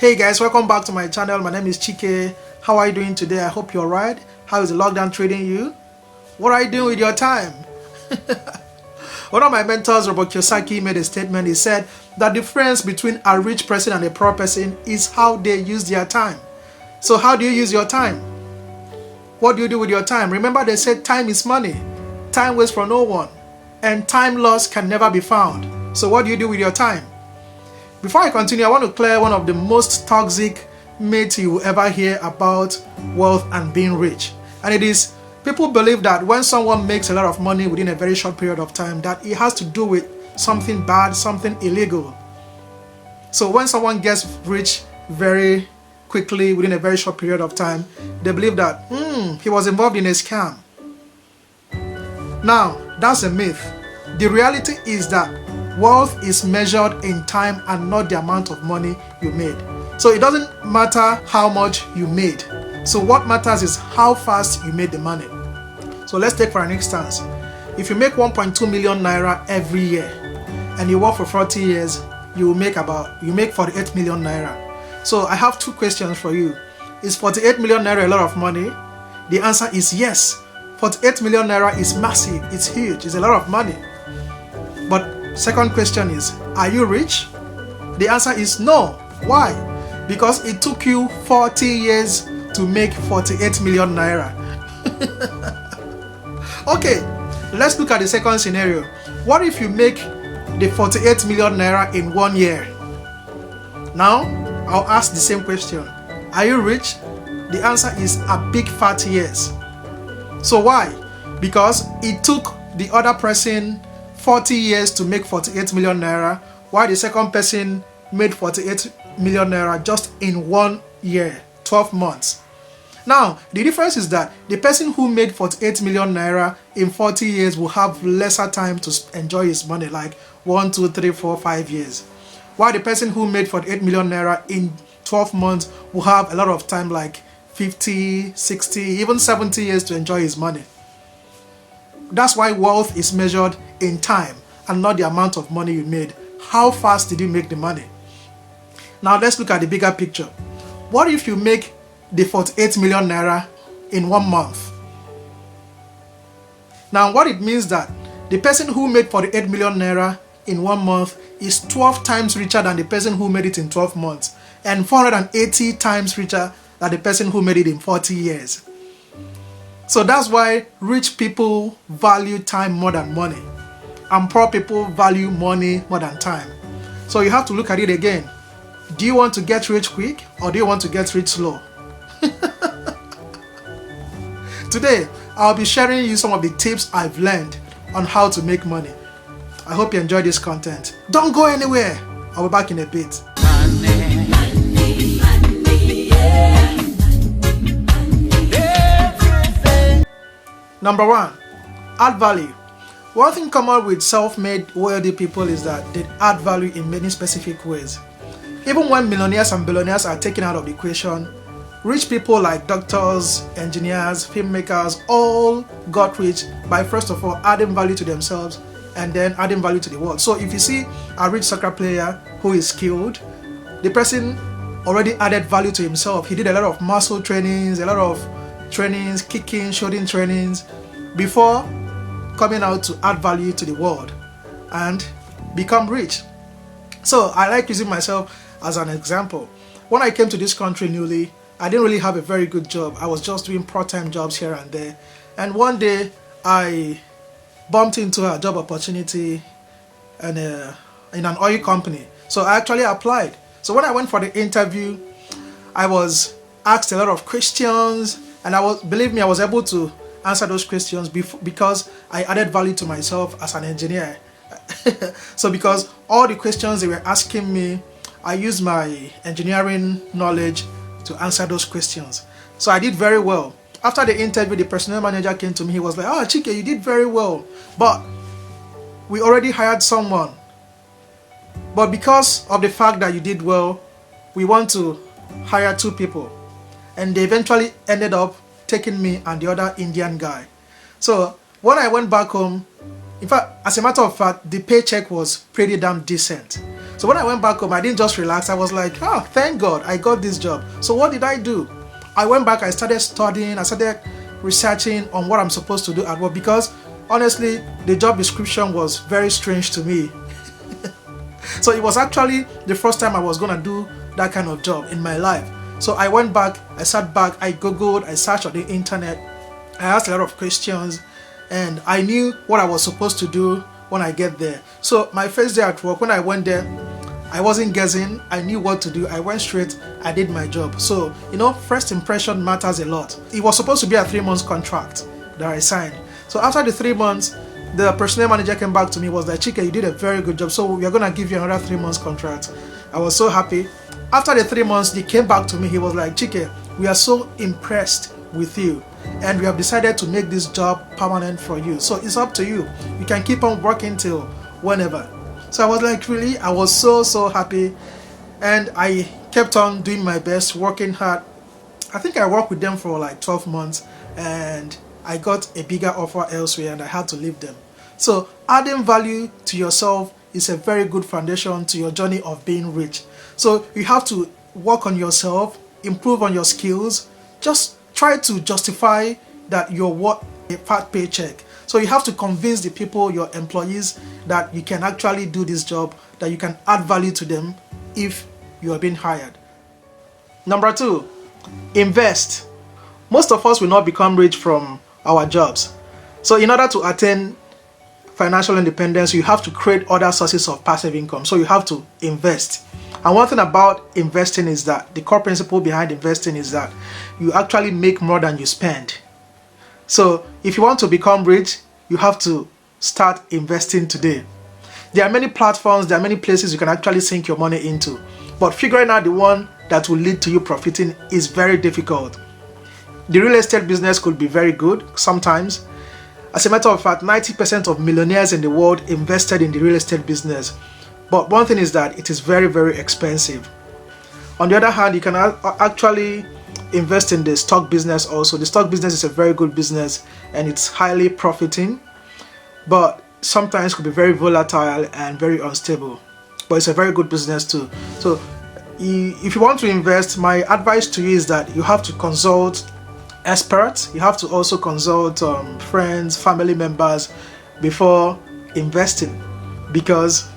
Hey guys, welcome back to my channel. My name is Chike. How are you doing today? I hope you're right. How is the lockdown treating you? What are you doing with your time? One of my mentors, Robert Kiyosaki, made a statement. He said that the difference between a rich person and a poor person is how they use their time. So how do you use your time? What do you do with your time? Remember, they said time is money. Time waits for no one. And time lost can never be found. So what do you do with your time? Before I continue, I want to clear one of the most toxic myths you will ever hear about wealth and being rich. And it is, people believe that when someone makes a lot of money within a very short period of time, that it has to do with something bad, something illegal. So when someone gets rich very quickly within a very short period of time, they believe that he was involved in a scam. Now, that's a myth. The reality is that wealth is measured in time and not the amount of money you made. So it doesn't matter how much you made. So what matters is how fast you made the money. So let's take for an instance. If you make 1.2 million naira every year and you work for 40 years, you make 48 million naira. So I have two questions for you. Is 48 million naira a lot of money? The answer is yes. 48 million naira is massive, it's huge, it's a lot of money. But second question is, are you rich? The answer is no. Why? Because it took you 40 years to make 48 million naira. Okay, let's look at the second scenario. What if you make the 48 million naira in 1 year? Now, I'll ask the same question. Are you rich? The answer is a big fat yes. So why? Because it took the other person 40 years to make 48 million naira, while the second person made 48 million naira just in 1 year, 12 months. Now, the difference is that the person who made 48 million naira in 40 years will have lesser time to enjoy his money, like 1, 2, 3, 4, 5 years. While the person who made 48 million naira in 12 months will have a lot of time, like 50, 60, even 70 years to enjoy his money. That's why wealth is measured in time and not the amount of money you made. How fast did you make the money? Now let's look at the bigger picture. What if you make the 48 million naira in 1 month? Now what it means that the person who made 48 million naira in 1 month is 12 times richer than the person who made it in 12 months and 480 times richer than the person who made it in 40 years. So that's why rich people value time more than money, and poor people value money more than time. So you have to look at it again. Do you want to get rich quick, or do you want to get rich slow? Today, I'll be sharing you some of the tips I've learned on how to make money. I hope you enjoyed this content. Don't go anywhere. I'll be back in a bit. Number 1, add value. One thing common with self-made wealthy people is that they add value in many specific ways. Even when millionaires and billionaires are taken out of the equation, rich people like doctors, engineers, filmmakers all got rich by first of all adding value to themselves and then adding value to the world. So if you see a rich soccer player who is skilled, the person already added value to himself. He did a lot of muscle trainings, a lot of trainings, kicking, shooting trainings before coming out to add value to the world and become rich. So I like using myself as an example. When I came to this country newly, I didn't really have a very good job. I was just doing part-time jobs here and there. And one day I bumped into a job opportunity in an oil company. So I actually applied. So when I went for the interview, I was asked a lot of questions, and believe me, I was able to answer those questions because I added value to myself as an engineer. So because all the questions they were asking me, I used my engineering knowledge to answer those questions. So I did very well. After the interview, the personnel manager came to me. He was like, "Oh, Chike, you did very well, but we already hired someone. But because of the fact that you did well, we want to hire 2 people." And they eventually ended up taking me and the other Indian guy. So when I went back home, in fact, as a matter of fact, the paycheck was pretty damn decent. So when I went back home, I didn't just relax. I was like, oh, thank God I got this job. So what did I do? I went back, I started studying, I started researching on what I'm supposed to do at work, because honestly, the job description was very strange to me. So it was actually the first time I was going to do that kind of job in my life. So I went back, I sat back, I googled, I searched on the internet, I asked a lot of questions, and I knew what I was supposed to do when I get there. So my first day at work, when I went there, I wasn't guessing, I knew what to do. I went straight, I did my job. So, first impression matters a lot. It was supposed to be a 3-month contract that I signed. So after the 3 months, the personnel manager came back to me, was like, Chike, you did a very good job, so we're going to give you another 3 months contract. I was so happy. After the 3 months, he came back to me, he was like, Chike, we are so impressed with you, and we have decided to make this job permanent for you. So it's up to you. You can keep on working till whenever. So I was like, really? I was so happy, and I kept on doing my best, working hard. I think I worked with them for like 12 months, and I got a bigger offer elsewhere, and I had to leave them. So adding value to yourself is a very good foundation to your journey of being rich. So you have to work on yourself, improve on your skills, just try to justify that you're worth a fat paycheck. So you have to convince the people, your employees, that you can actually do this job, that you can add value to them if you are being hired. Number 2, invest. Most of us will not become rich from our jobs. So in order to attain financial independence, you have to create other sources of passive income. So you have to invest. And one thing about investing is that the core principle behind investing is that you actually make more than you spend. So if you want to become rich, you have to start investing today. There are many platforms, there are many places you can actually sink your money into, but figuring out the one that will lead to you profiting is very difficult. The real estate business could be very good sometimes. As a matter of fact, 90% of millionaires in the world invested in the real estate business. But one thing is that it is very expensive. On the other hand, you can actually invest in the stock business also. The stock business is a very good business, and it's highly profiting, but sometimes could be very volatile and very unstable. But it's a very good business too. So if you want to invest, my advice to you is that you have to consult experts. You have to also consult friends, family members before investing, because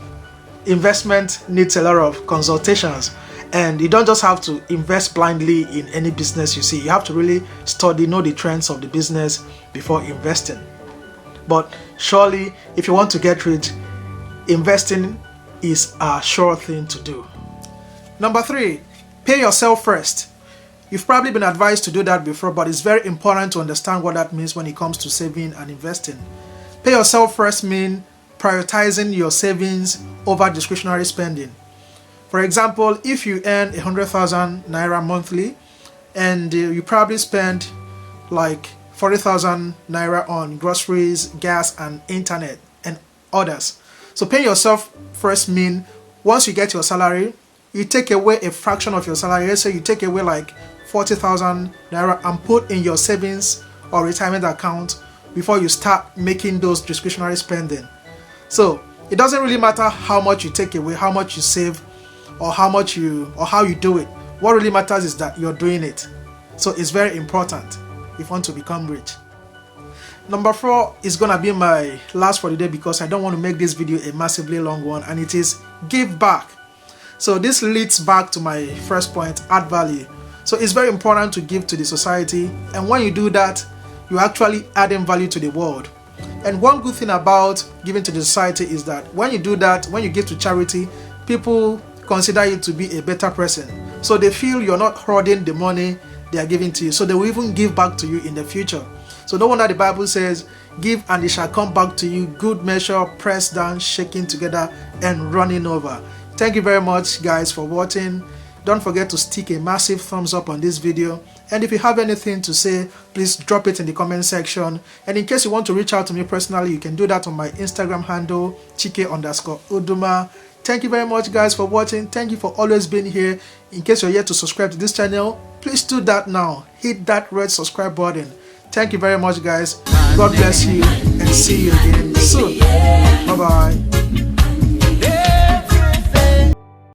investment needs a lot of consultations, and you don't just have to invest blindly in any business you see. You have to really study, know the trends of the business before investing. But surely, if you want to get rich, investing is a sure thing to do. Number 3, pay yourself first. You've probably been advised to do that before, but it's very important to understand what that means when it comes to saving and investing. Pay yourself first means prioritizing your savings over discretionary spending. For example, if you earn 100,000 naira monthly and you probably spend like 40,000 naira on groceries, gas, and internet and others. So pay yourself first means once you get your salary, you take away a fraction of your salary. Let's say you take away like 40,000 naira and put in your savings or retirement account before you start making those discretionary spending. So it doesn't really matter how much you take away, how much you save, or how you do it. What really matters is that you're doing it. So it's very important if you want to become rich. Number 4 is gonna be my last for the day, because I don't want to make this video a massively long one, and it is give back. So this leads back to my first point, add value. So it's very important to give to the society, and when you do that, you're actually adding value to the world. And one good thing about giving to the society is that when you do that, when you give to charity, people consider you to be a better person. So they feel you're not hoarding the money they are giving to you. So they will even give back to you in the future. So no wonder the Bible says, give and it shall come back to you, good measure, pressed down, shaking together, and running over. Thank you very much, guys, for watching. Don't forget to stick a massive thumbs up on this video. And if you have anything to say, please drop it in the comment section. And in case you want to reach out to me personally, you can do that on my Instagram handle, Chike_Uduma. Thank you very much, guys, for watching. Thank you for always being here. In case you're yet to subscribe to this channel, please do that now. Hit that red subscribe button. Thank you very much, guys. God bless you, and see you again soon. Bye-bye.